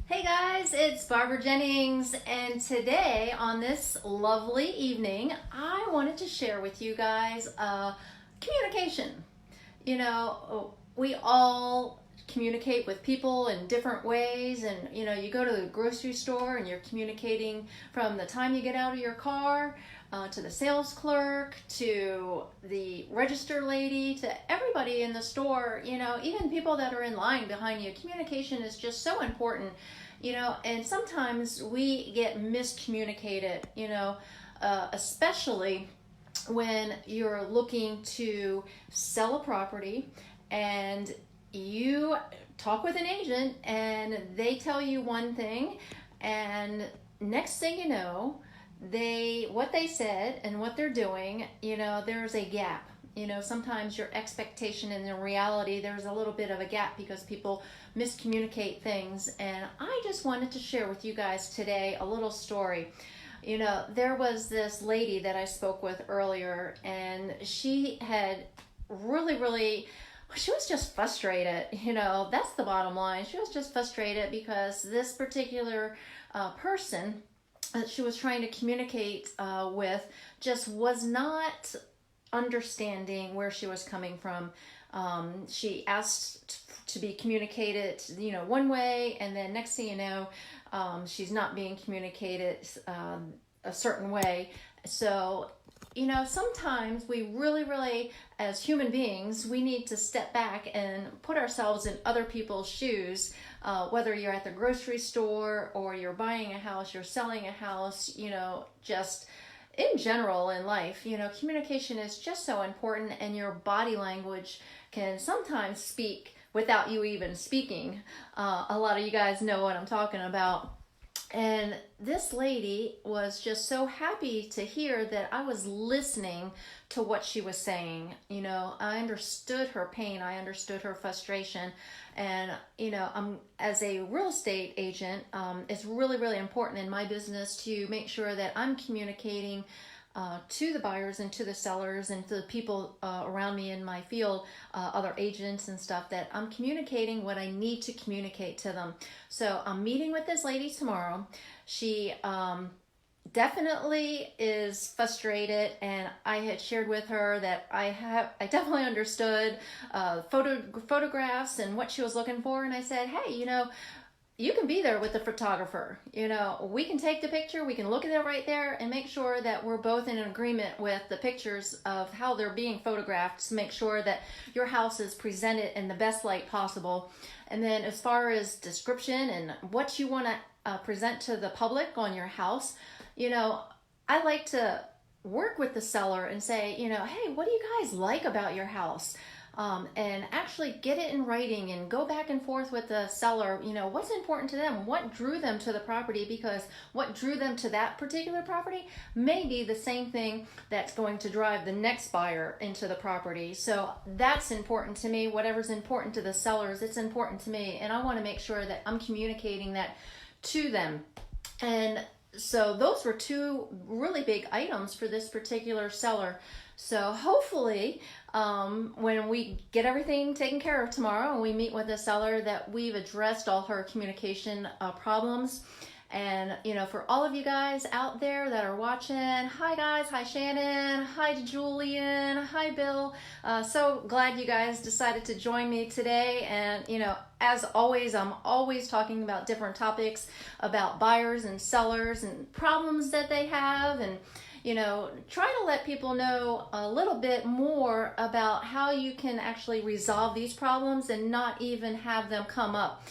Hey guys, it's Barbara Jennings, and today on this lovely evening, I wanted to share with you guys communication. We all communicate with people in different ways, and you go to the grocery store and you're communicating from the time you get out of your car to the sales clerk, to the register lady, to everybody in the store, even people that are in line behind you. Communication is just so important, and sometimes we get miscommunicated, especially when you're looking to sell a property and you talk with an agent and they tell you one thing, and next thing you know, what they said and what they're doing, there's a gap. Sometimes your expectation and the reality, there's a little bit of a gap because people miscommunicate things. And I just wanted to share with you guys today a little story. There was this lady that I spoke with earlier, and she had she was just frustrated. That's the bottom line. She was just frustrated because this particular person that she was trying to communicate with just was not understanding where she was coming from. She asked to be communicated, one way, and then next thing you know, she's not being communicated a certain way. So, sometimes we really, as human beings, we need to step back and put ourselves in other people's shoes, whether you're at the grocery store or you're buying a house, you're selling a house, just in general in life, communication is just so important, and your body language can sometimes speak without you even speaking. A lot of you guys know what I'm talking about. And this lady was just so happy to hear that I was listening to what she was saying. I understood her pain. I understood her frustration. And, as a real estate agent, it's really important in my business to make sure that I'm communicating to the buyers and to the sellers and to the people around me in my field, other agents and stuff, that I'm communicating what I need to communicate to them. So I'm meeting with this lady tomorrow. She definitely is frustrated, and I had shared with her that I definitely understood photographs and what she was looking for, and I said, hey, you can be there with the photographer. We can take the picture, we can look at it right there and make sure that we're both in agreement with the pictures of how they're being photographed to make sure that your house is presented in the best light possible. And then as far as description and what you want to present to the public on your house, I like to work with the seller and say, hey, what do you guys like about your house? And actually get it in writing and go back and forth with the seller, what's important to them, what drew them to the property, because what drew them to that particular property may be the same thing that's going to drive the next buyer into the property. So that's important to me. Whatever's important to the sellers, it's important to me. And I want to make sure that I'm communicating that to them. And so those were two really big items for this particular seller. So hopefully, when we get everything taken care of tomorrow and we meet with the seller, that we've addressed all her communication problems. And, for all of you guys out there that are watching, hi guys, hi Shannon, hi Julian, hi Bill. So glad you guys decided to join me today. And, as always, I'm always talking about different topics about buyers and sellers and problems that they have, and try to let people know a little bit more about how you can actually resolve these problems and not even have them come up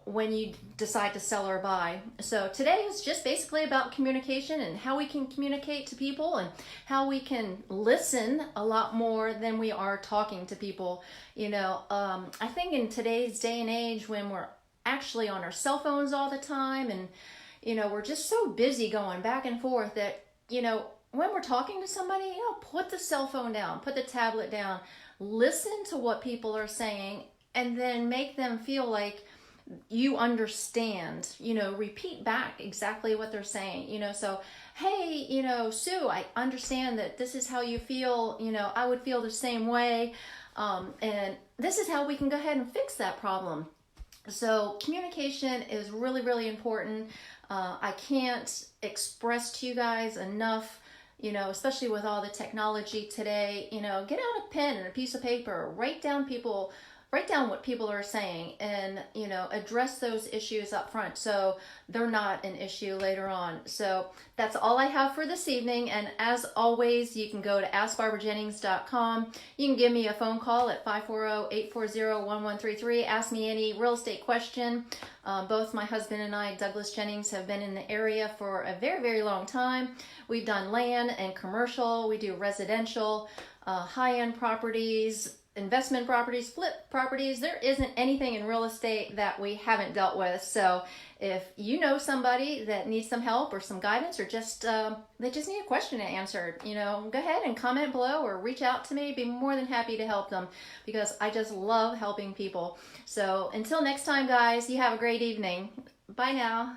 when you decide to sell or buy. So today is just basically about communication and how we can communicate to people and how we can listen a lot more than we are talking to people. I think in today's day and age, when we're actually on our cell phones all the time, and we're just so busy going back and forth, that when we're talking to somebody, put the cell phone down, put the tablet down, listen to what people are saying, and then make them feel like you understand, repeat back exactly what they're saying, so, hey, Sue, I understand that this is how you feel, I would feel the same way, and this is how we can go ahead and fix that problem. So communication is really, really important. I can't express to you guys enough, especially with all the technology today, get out a pen and a piece of paper, write down what people are saying, and address those issues up front so they're not an issue later on. So that's all I have for this evening, and as always, you can go to askbarbarajennings.com. You can give me a phone call at 540-840-1133. Ask me any real estate question. Both my husband and I, Douglas Jennings, have been in the area for a very, very long time. We've done land and commercial. We do residential, high-end properties, investment properties, flip properties. There isn't anything in real estate that we haven't dealt with. So if you know somebody that needs some help or some guidance, or just they just need a question answered, go ahead and comment below or reach out to me. Be more than happy to help them, because I just love helping people. So until next time, guys, you have a great evening. Bye now.